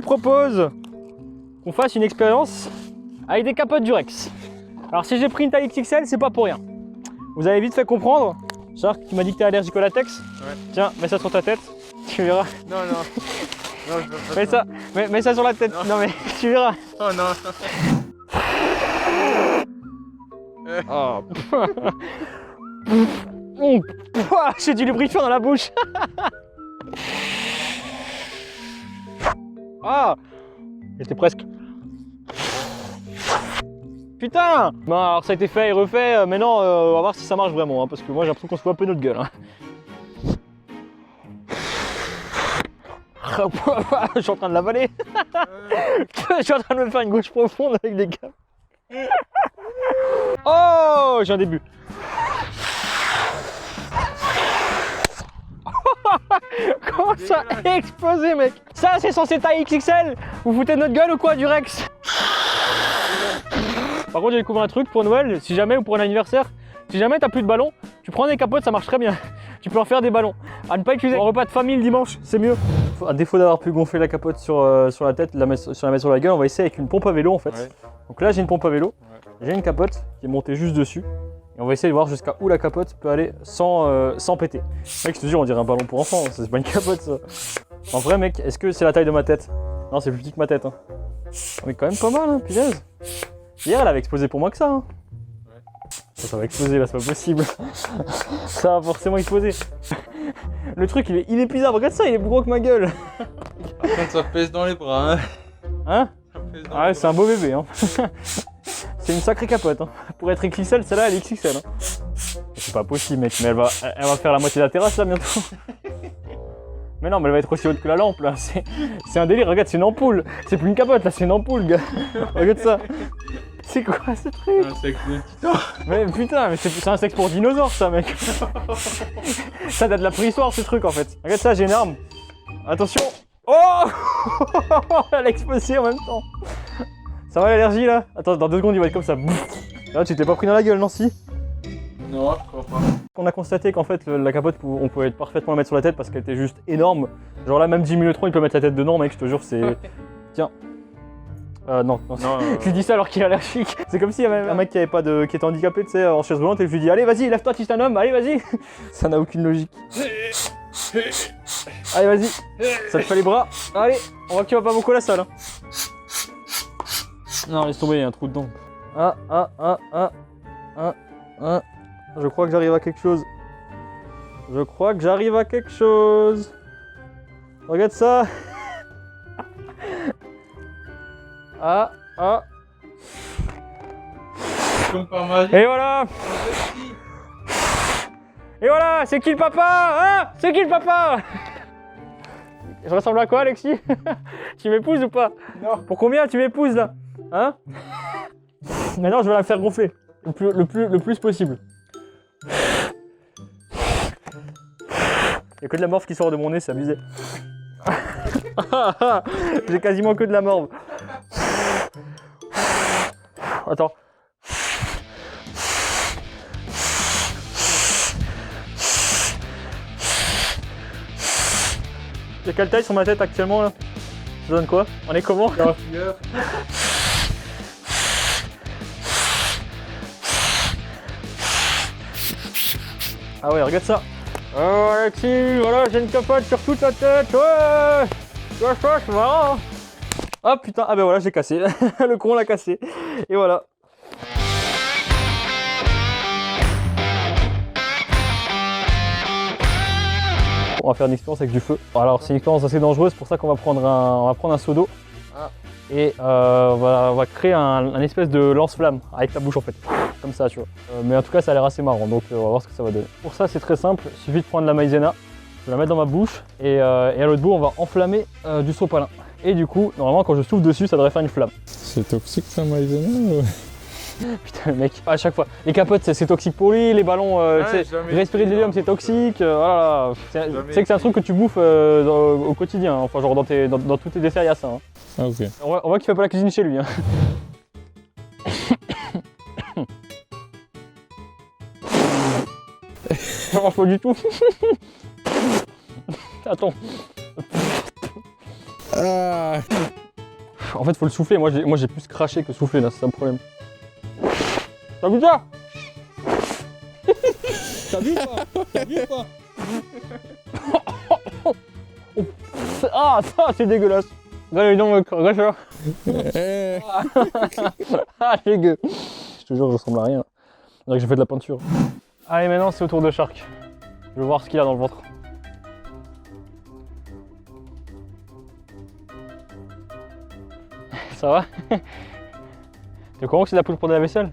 vous propose qu'on fasse une expérience avec des capotes Durex. Alors si j'ai pris une taille XXL, c'est pas pour rien. Vous avez vite fait comprendre. Shark, tu m'as dit que t'es allergique au latex. Ouais. Tiens, mets ça sur ta tête, tu verras. Non, non. Non, je veux pas. Mets ça, mets ça sur la tête. Non mais tu verras. Oh non. Oh. J'ai du lubrifiant dans la bouche. Ah, j'étais presque. Putain. Bon alors ça a été fait et refait, maintenant on va voir si ça marche vraiment, hein, parce que moi j'ai l'impression qu'on se voit un peu notre gueule. Hein. Je suis en train de l'avaler. Je suis en train de me faire une gauche profonde avec des gars. Oh, j'ai un début. Comment ça a explosé, mec? Ça, c'est censé taille XXL. Vous foutez de notre gueule ou quoi, Durex? Par contre, j'ai découvert un truc pour Noël, si jamais ou pour un anniversaire. Si jamais t'as plus de ballon, tu prends des capotes, ça marche très bien. Tu peux en faire des ballons. À ne pas utiliser en repas de famille le dimanche, c'est mieux. À défaut d'avoir pu gonfler la capote sur la tête, la mettre sur la gueule, on va essayer avec une pompe à vélo en fait. Ouais. Donc là, j'ai une pompe à vélo, j'ai une capote qui est montée juste dessus. Et on va essayer de voir jusqu'à où la capote peut aller sans péter. Mec, je te jure, on dirait un ballon pour enfants, c'est pas une capote ça. En vrai, mec, est-ce que c'est la taille de ma tête? Non, c'est plus petit que ma tête. Hein. Mais quand même pas mal, hein, punaise. Hier, elle avait explosé pour moi que ça. Hein. Ça va exploser là, c'est pas possible. Ça va forcément exploser. Le truc, il est inépuisable. Regarde ça, il est plus gros que ma gueule. Par contre, ça pèse dans les bras. Hein, hein? Ah ouais, c'est un beau bébé. Hein. C'est une sacrée capote. Hein. Pour être XXL, celle-là, elle est XXL. Hein. C'est pas possible, mec. Mais elle va faire la moitié de la terrasse là bientôt. Mais non, mais elle va être aussi haute que la lampe là. C'est un délire. Regarde, c'est une ampoule. C'est plus une capote là, c'est une ampoule, gars. Regarde ça. C'est quoi ce truc? Un sexe de titan. Mais putain, mais c'est un sexe pour dinosaure ça, mec. Ça date de la préhistoire ce truc en fait. Regarde ça, j'ai une arme. Attention. Oh. Elle a explosé en même temps. Ça va l'allergie là? Attends, dans 2 secondes il va être comme ça. Là, tu t'es pas pris dans la gueule, non si? Non, je crois pas. On a constaté qu'en fait la capote, on pouvait parfaitement la mettre sur la tête parce qu'elle était juste énorme. Genre là, même Jimmy Neutron il peut mettre la tête dedans, mec, je te jure, c'est... Tiens. Non. Je lui dis ça alors qu'il est allergique. C'est comme s'il y avait un mec qui était handicapé, tu sais, en chaise roulante, et je lui dis allez vas-y, lève-toi, tu es un homme, allez vas-y. Ça n'a aucune logique. Allez vas-y, ça te fait les bras. Allez, on voit que tu vas pas beaucoup à la salle. Hein. Non, laisse tomber, il y a un trou dedans. Je crois que j'arrive à quelque chose. Regarde ça. Et voilà. Et voilà, c'est qui le papa? Hein? C'est qui le papa? Je ressemble à quoi, Alexis? Tu m'épouses ou pas? Non. Pour combien tu m'épouses là? Hein? Maintenant, je vais la faire gonfler le plus possible. Il y a que de la morve qui sort de mon nez, c'est abusé. J'ai quasiment que de la morve. Attends. J'ai quelle taille sur ma tête actuellement là? Ça donne quoi? On est comment? Ah ouais, regarde ça. Oh Alexis, voilà, j'ai une capote sur toute la tête. Ouais. Tu vois ça, c'est marrant. Ah putain, ah ben voilà, j'ai cassé. Le con l'a cassé. Et voilà. On va faire une expérience avec du feu. Alors c'est une expérience assez dangereuse, pour ça qu'on va prendre un seau d'eau. Et on va créer un espèce de lance-flamme avec la bouche en fait. Comme ça, tu vois. Mais en tout cas, ça a l'air assez marrant, donc on va voir ce que ça va donner. Pour ça, c'est très simple. Il suffit de prendre la maïzena, de la mettre dans ma bouche et à l'autre bout, on va enflammer du sopalin. Et du coup, normalement, quand je souffle dessus, ça devrait faire une flamme. C'est toxique ça, maïzena? Putain, mec, à chaque fois. Les capotes, c'est toxique pour lui, les ballons, respirer de l'hélium, c'est toxique. Voilà. C'est que c'est un truc que tu bouffes au quotidien, hein. Enfin, genre dans tous tes desserts, il y a ça. Hein. Ah, ok. On voit qu'il fait pas la cuisine chez lui. Hein. Ça marche pas du tout. Attends. Ah. En fait, faut le souffler. Moi, j'ai plus craché que souffler là, c'est ça le problème. T'as vu ça? T'as vu ou pas? T'as vu ou pas? Ah, ça, c'est dégueulasse. Regarde, donc, regarde ça. Ah, dégueu. Je te jure, je ressemble à rien. On dirait que j'ai fait de la peinture. Allez, maintenant, c'est au tour de Shark. Je veux voir ce qu'il a dans le ventre. Ça va? T'es au courant que c'est de la poudre pour de la vaisselle?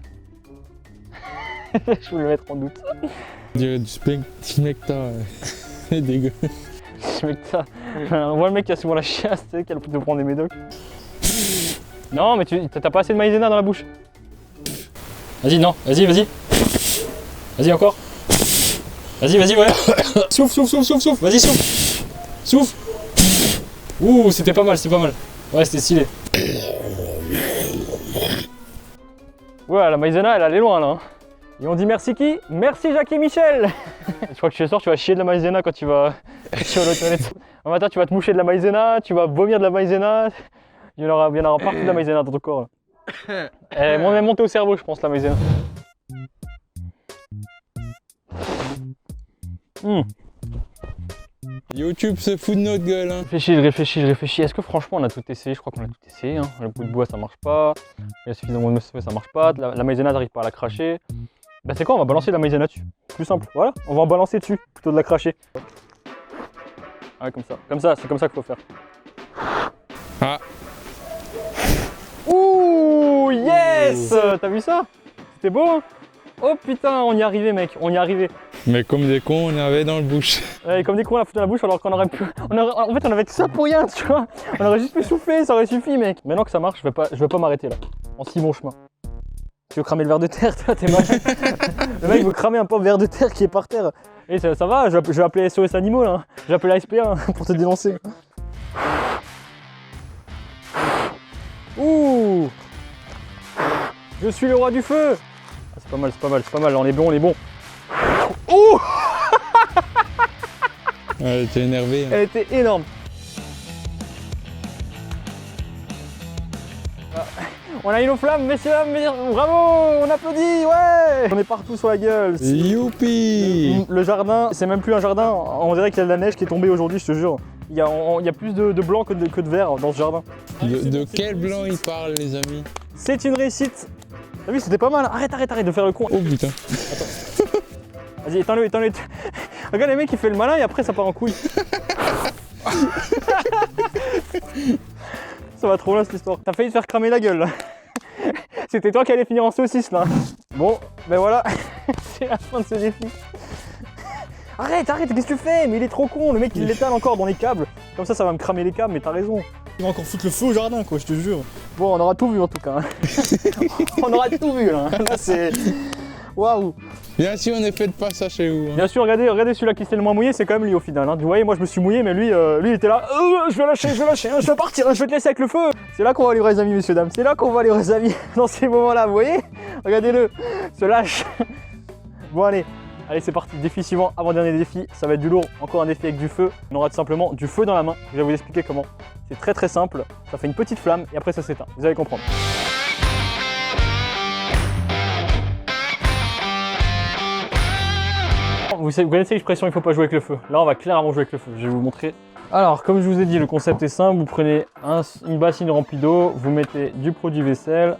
Je voulais le mettre en doute. On dirait du smecta. C'est dégueu. Smecta. On voit le mec qui a souvent la chiasse, tu sais, qui a le de prendre des médocs. Non, mais t'as pas assez de maïzena dans la bouche. Vas-y, non, vas-y, vas-y. Vas-y, encore. Vas-y, vas-y, ouais. Souffle, souffle, souffle, souffle, souffle. Vas-y, souffle. Souffle. Ouh, c'était pas mal, c'était pas mal. Ouais, c'était stylé. Ouais, la maïzena, elle allait loin là. Hein. Et on dit merci qui? Merci Jacques et Michel. Je crois que chez soir, tu vas chier de la maïzena quand tu vas aux toilettes. Un matin, tu vas te moucher de la maïzena, tu vas vomir de la maïzena. Il y en aura partout de la maïzena dans ton corps. Là. Elle va même monter au cerveau, je pense, la maïzena. YouTube se fout de notre gueule. Hein. Je réfléchis. Est-ce que franchement on a tout essayé? Je crois qu'on a tout essayé. Hein. Le bout de bois ça marche pas. Il y a suffisamment de feu, ça marche pas. La maïzena t'arrives pas à la cracher. Bah c'est quoi? On va balancer de la maïzena dessus. Plus simple. Voilà, on va en balancer dessus plutôt de la cracher. Ouais, comme ça. Comme ça, c'est comme ça qu'il faut faire. Ah. Ouh, yes! T'as vu ça? C'était beau hein? Oh putain, on y est arrivé mec, on y est arrivé. Mais comme des cons, on avait dans le bouche. Ouais, comme des cons on l'a foutu dans la bouche alors qu'on aurait pu... En fait on avait tout ça pour rien, tu vois. On aurait juste pu souffler, ça aurait suffi mec. Maintenant que ça marche, je vais pas m'arrêter là. On suit mon chemin. Tu veux cramer le ver de terre, toi t'es mal. Le mec veut cramer un pauvre ver de terre qui est par terre. Et ça va, je vais appeler SOS Animaux là. Je vais appeler la SPA pour te dénoncer. Ouh! Je suis le roi du feu! Ah, c'est pas mal, c'est pas mal, c'est pas mal, on est bon, on est bon. Ouh! Elle était énervée. Hein. Elle était énorme. On a eu nos flammes, messieurs, bravo, on applaudit, ouais! On est partout sur la gueule. Youpi! Le jardin, c'est même plus un jardin, on dirait qu'il y a de la neige qui est tombée aujourd'hui, je te jure. Il y a plus de blanc que de vert dans ce jardin. De quel blanc il parle, les amis? C'est une réussite. T'as vu, c'était pas mal. Arrête de faire le con. Oh putain. Attends. Vas-y, éteins-le. Regarde les mecs, il fait le malin et après ça part en couille. Ça va trop loin cette histoire. T'as failli te faire cramer la gueule là. C'était toi qui allais finir en saucisse là. Bon, ben voilà. C'est la fin de ce défi. Arrête, qu'est-ce que tu fais? Mais il est trop con, le mec il l'étale encore dans les câbles. Comme ça va me cramer les câbles, mais t'as raison. Il va encore foutre le feu au jardin quoi, je te jure. Bon, on aura tout vu en tout cas. On aura tout vu là. Là c'est... Waouh. Bien sûr, on est fait de pas ça chez vous. Hein. Bien sûr, regardez celui-là qui s'est le moins mouillé, c'est quand même lui au final. Hein. Vous voyez, moi je me suis mouillé, mais lui il était là. Je vais lâcher, hein, je vais partir, hein, je vais te laisser avec le feu. C'est là qu'on va livrer les amis, messieurs, dames. C'est là qu'on va livrer les amis dans ces moments-là, vous voyez? Regardez-le, se lâche. Bon, allez, c'est parti. Défi suivant, avant-dernier défi. Ça va être du lourd. Encore un défi avec du feu. On aura tout simplement du feu dans la main. Je vais vous expliquer comment. C'est très très simple. Ça fait une petite flamme et après ça s'éteint. Vous allez comprendre. Vous connaissez l'expression il faut pas jouer avec le feu. Là on va clairement jouer avec le feu, je vais vous montrer. Alors comme je vous ai dit, le concept est simple, vous prenez une bassine remplie d'eau, vous mettez du produit vaisselle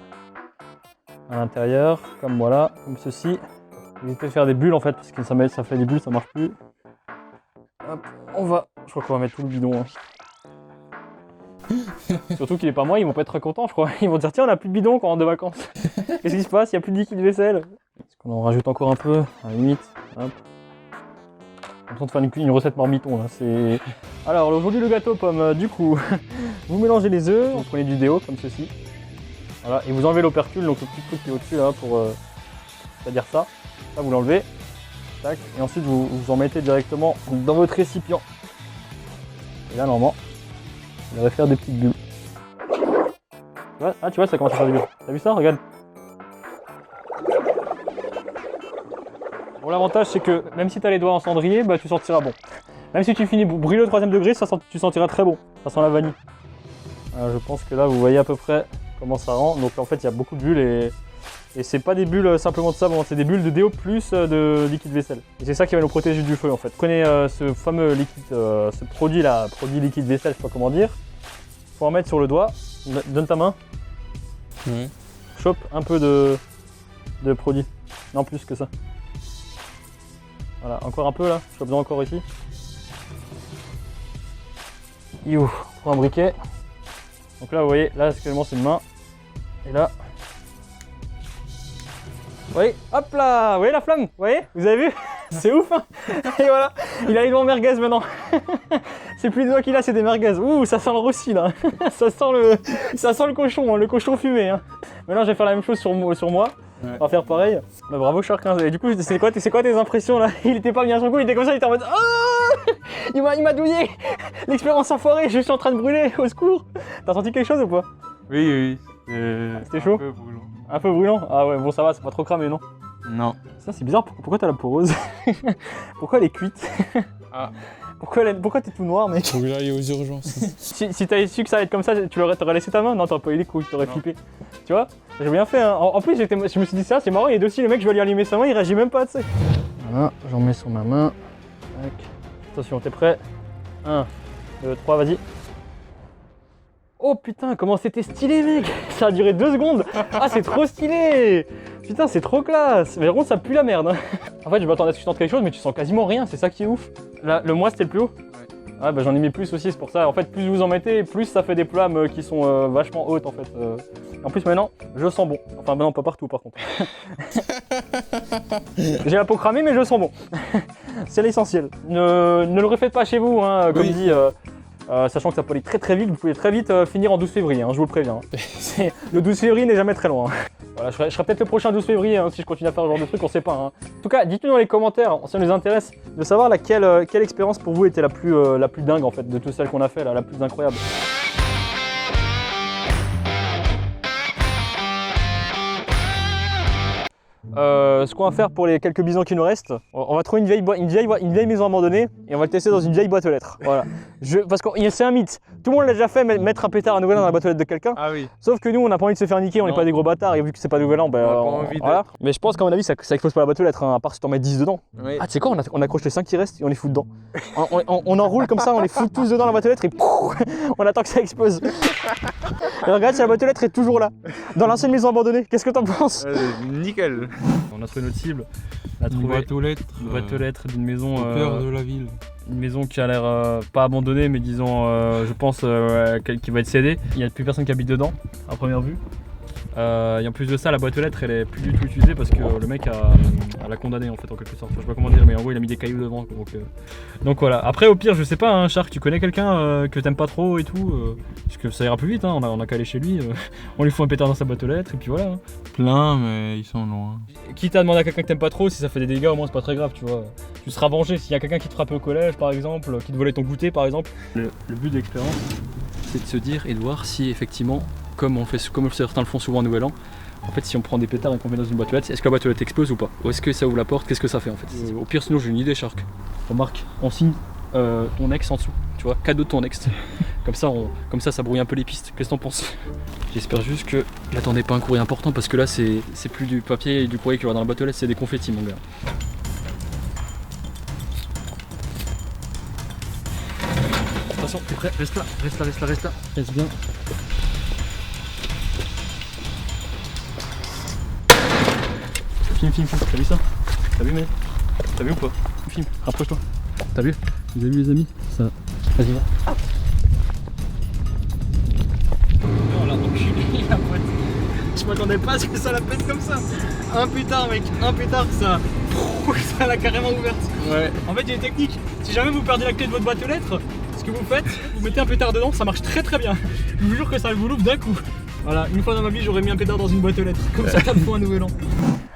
à l'intérieur, comme voilà, comme ceci. Évitez de faire des bulles en fait, parce que ça fait des bulles, ça marche plus. Hop, je crois qu'on va mettre tout le bidon. Hein. Surtout qu'il est pas moi, ils vont pas être très contents je crois. Ils vont dire tiens on a plus de bidon quand on rentre de vacances. Qu'est-ce qui se passe? Il n'y a plus de liquide vaisselle. Est-ce qu'on en rajoute encore un peu? À la limite. Hop. En train de faire une recette marmiton là, c'est... Alors aujourd'hui le gâteau pomme, du coup, vous mélangez les œufs, vous prenez du déo comme ceci. Voilà, et vous enlevez l'opercule, donc le petit truc qui est au-dessus là pour... c'est-à-dire ça. Ça vous l'enlevez. Tac, et ensuite vous en mettez directement dans votre récipient. Et là normalement, vous allez faire des petites bulles. Tu vois, ça commence à faire des bulles. T'as vu ça? Regarde. Bon, l'avantage c'est que même si tu as les doigts en cendrier, bah, tu sentiras bon. Même si tu finis brûlé au 3e degré, tu sentiras très bon. Ça sent la vanille. Je pense que là vous voyez à peu près comment ça rend. Donc en fait il y a beaucoup de bulles et c'est pas des bulles simplement de savon, c'est des bulles de déo plus de liquide vaisselle. Et c'est ça qui va nous protéger du feu en fait. Prenez ce fameux liquide, ce produit là, produit liquide vaisselle, je sais pas comment dire. Faut en mettre sur le doigt. Donne ta main. Ouais. Chope un peu de produit. Non, plus que ça. Voilà, encore un peu là. Chope-en encore ici. You, prends un briquet. Donc là, vous voyez, là actuellement c'est une main. Et là. Vous voyez, hop là, vous voyez la flamme? Vous voyez? Vous avez vu? C'est ouf hein. Et voilà, il arrive en merguez maintenant. C'est plus de doigts qu'il a, c'est des merguez. Ouh, ça sent le roussi là. Ça sent le cochon, hein, le cochon fumé. Hein. Maintenant, je vais faire la même chose sur moi. Ouais. On va faire pareil. Bah, bravo Shark. Hein. Et du coup, c'est quoi tes impressions là? Il était pas bien à son coup, il était comme ça, il était en mode oh il m'a douillé. L'expérience enfoirée, je suis en train de brûler, au secours. T'as senti quelque chose ou pas? Oui. C'était chaud? Un peu brûlant. Un peu brûlant? Ah ouais, bon ça va, c'est pas trop cramé non? Non. Ça c'est bizarre, pourquoi t'as la peau rose? Pourquoi elle est cuite? Ah. Pourquoi t'es tout noir mec? Faut que j'aille aux urgences. Si t'avais su que ça allait être comme ça, tu t'aurais laissé ta main? Non, t'aurais pas eu les couilles, t'aurais flippé. Tu vois? J'ai bien fait hein. En plus, je me suis dit ça, c'est marrant, il est aussi le mec, je vais lui allumer sa main, il réagit même pas, tu sais. Voilà, j'en mets sur ma main. Tac. Attention, t'es prêt? 1, 2, 3, vas-y. Oh putain, comment c'était stylé mec. Ça a duré 2 secondes. Ah c'est trop stylé. Putain c'est trop classe. Mais par contre ça pue la merde. En fait je m'attendais à ce que tu sentes quelque chose mais tu sens quasiment rien, c'est ça qui est ouf. Là, le mois c'était le plus haut? Ouais bah j'en ai mis plus aussi, c'est pour ça. En fait plus vous en mettez, plus ça fait des flammes qui sont vachement hautes en fait. En plus maintenant, je sens bon. Enfin bah non pas partout par contre. J'ai la peau cramée mais je sens bon. C'est l'essentiel. Ne le refaites pas chez vous hein, comme dit... sachant que ça peut aller très très vite, vous pouvez très vite finir en 12 février, hein, je vous le préviens. Hein. Le 12 février n'est jamais très loin. Voilà, je serai peut-être le prochain 12 février hein, si je continue à faire ce genre de trucs, on sait pas. Hein. En tout cas, dites-nous dans les commentaires, ça nous intéresse de savoir quelle expérience pour vous était la plus dingue en fait, de toutes celles qu'on a fait, là, la plus incroyable. Ce qu'on va faire pour les quelques bisons qui nous restent, on va trouver une vieille maison abandonnée et on va le tester dans une vieille boîte aux lettres. Voilà. Parce que c'est un mythe. Tout le monde l'a déjà fait, mettre un pétard à Nouvel An dans la boîte aux lettres de quelqu'un. Ah oui. Sauf que nous, on n'a pas envie de se faire niquer, on n'est pas des gros bâtards et vu que c'est pas Nouvel An, ben, on a pas envie voilà. Mais je pense qu'à mon avis, ça explose pas la boîte aux lettres, hein, à part si t'en mets 10 dedans. Oui. Ah, tu sais quoi, on accroche les 5 qui restent et on les fout dedans. On enroule comme ça, on les fout tous dedans dans la boîte aux lettres et on attend que ça explose. Et regarde si la boîte aux lettres est toujours là, dans l'ancienne maison abandonnée. Qu'est-ce que t'en penses? Nickel. On a trouvé notre cible. Une boîte aux lettres. Une boîte aux lettres d'une maison. Au cœur de la ville. Une maison qui a l'air pas abandonnée, mais disons, je pense, qui va être cédée. Il n'y a plus personne qui habite dedans, à première vue. Et en plus de ça, la boîte aux lettres, elle est plus du tout utilisée parce que le mec l'a condamné en fait, en quelque sorte. Enfin, je sais pas comment dire, mais en gros, il a mis des cailloux devant. Donc voilà. Après, au pire, je sais pas, hein, Shark, tu connais quelqu'un que t'aimes pas trop et tout, parce que ça ira plus vite. Hein, on a qu'à aller chez lui. On lui fout un pétard dans sa boîte aux lettres et puis voilà. Hein. Plein, mais ils sont loin. Quitte à demander à quelqu'un que t'aimes pas trop, si ça fait des dégâts, au moins c'est pas très grave, tu vois. Tu seras vengé s'il y a quelqu'un qui te frappe au collège, par exemple, qui te volait ton goûter, par exemple. Le but de l'expérience, c'est de se dire et de voir si effectivement, comme certains le font souvent au Nouvel An, en fait si on prend des pétards et qu'on met dans une boîte aux lettres, est-ce que la boîte aux lettres explose ou pas? Ou est-ce que ça ouvre la porte? Qu'est-ce que ça fait en fait? Au pire sinon j'ai une idée Shark. Remarque, on signe ton ex en dessous, tu vois, cadeau de ton ex. Comme ça brouille un peu les pistes. Qu'est-ce que t'en penses? J'espère juste que n'attendez pas un courrier important parce que là c'est plus du papier et du courrier qu'il y aura dans la boîte aux lettres, c'est des confettis mon gars. Attention, t'es prêt? Reste là. Reste bien. Filme, t'as vu ça? T'as vu, mais t'as vu ou pas? Filme, rapproche-toi. T'as vu? Vous avez vu les amis? Ça. Vas-y, va. Ah. Oh là, enculé la boîte. Je m'attendais pas à ce que ça la pète comme ça. Un pétard, mec, ça l'a carrément ouverte. Ouais. En fait, il y a une technique. Si jamais vous perdez la clé de votre boîte aux lettres, ce que vous faites, vous mettez un pétard dedans, ça marche très bien. Je vous jure que ça vous l'ouvre d'un coup. Voilà, une fois dans ma vie, j'aurais mis un pétard dans une boîte aux lettres. Comme ça, ça me faut un Nouvel An.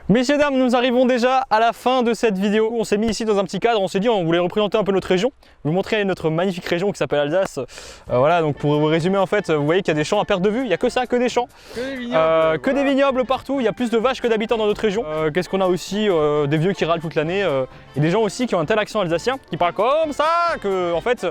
Messieurs, dames, nous arrivons déjà à la fin de cette vidéo. On s'est mis ici dans un petit cadre, on s'est dit on voulait représenter un peu notre région, vous montrer notre magnifique région qui s'appelle Alsace. Voilà, donc pour vous résumer en fait, vous voyez qu'il y a des champs à perte de vue, il n'y a que ça, que des champs. Que des vignobles partout, il y a plus de vaches que d'habitants dans notre région. Qu'est-ce qu'on a aussi? Des vieux qui râlent toute l'année et des gens aussi qui ont un tel accent alsacien, qui parlent comme ça, que en fait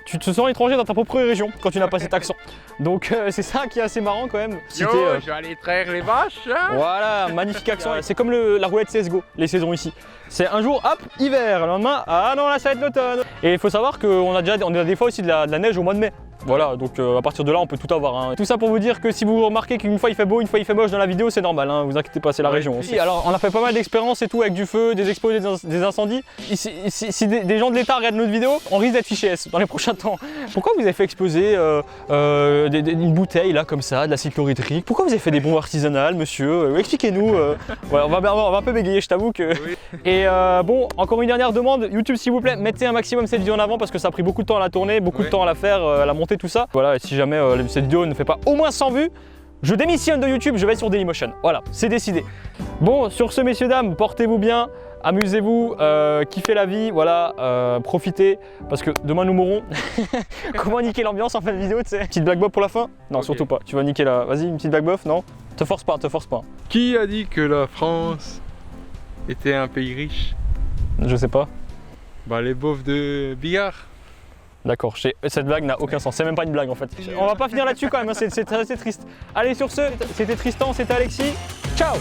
tu te sens étranger dans ta propre région quand tu n'as pas cet accent. Donc c'est ça qui est assez marrant quand même. Yo, je vais aller traire les vaches. Voilà, magnifique accent. C'est comme la roulette CSGO, les saisons ici. C'est un jour, hop, hiver, le lendemain, ah non, là ça va être l'automne. Et il faut savoir qu'on a des fois aussi de la neige au mois de mai. Voilà, donc à partir de là, on peut tout avoir. Hein. Tout ça pour vous dire que si vous remarquez qu'une fois il fait beau, une fois il fait moche dans la vidéo, c'est normal, hein, vous inquiétez pas, c'est la région aussi. Alors, on a fait pas mal d'expériences et tout avec du feu, des expos, des incendies. Si des gens de l'État regardent notre vidéo, on risque d'être fiché S dans les prochains temps. Pourquoi vous avez fait exploser une bouteille là comme ça, de la cyclohydrique? Pourquoi vous avez fait des bombes artisanales, monsieur? Expliquez-nous. Voilà, on va un peu bégayer, je t'avoue que. Oui. Et bon, encore une dernière demande, YouTube s'il vous plaît, mettez un maximum cette vidéo en avant parce que ça a pris beaucoup de temps à la tourner, beaucoup de temps à la faire, à la monter, tout ça. Voilà, et si jamais cette vidéo ne fait pas au moins 100 vues, je démissionne de YouTube, je vais sur Dailymotion. Voilà, c'est décidé. Bon, sur ce, messieurs, dames, portez-vous bien, amusez-vous, kiffez la vie, voilà, profitez, parce que demain nous mourrons. Comment niquer l'ambiance en fin de vidéo, tu sais? Petite black bof pour la fin? Non, okay. Surtout pas, tu vas niquer la... Vas-y, une petite black bof, non? Te force pas, te force pas. Qui a dit que la France était un pays riche? Je sais pas. Bah les beaufs de Bigard. D'accord, cette blague n'a aucun sens, c'est même pas une blague en fait. On va pas finir là-dessus quand même, hein. C'est assez triste. Allez, sur ce, c'était Tristan, c'était Alexis, ciao.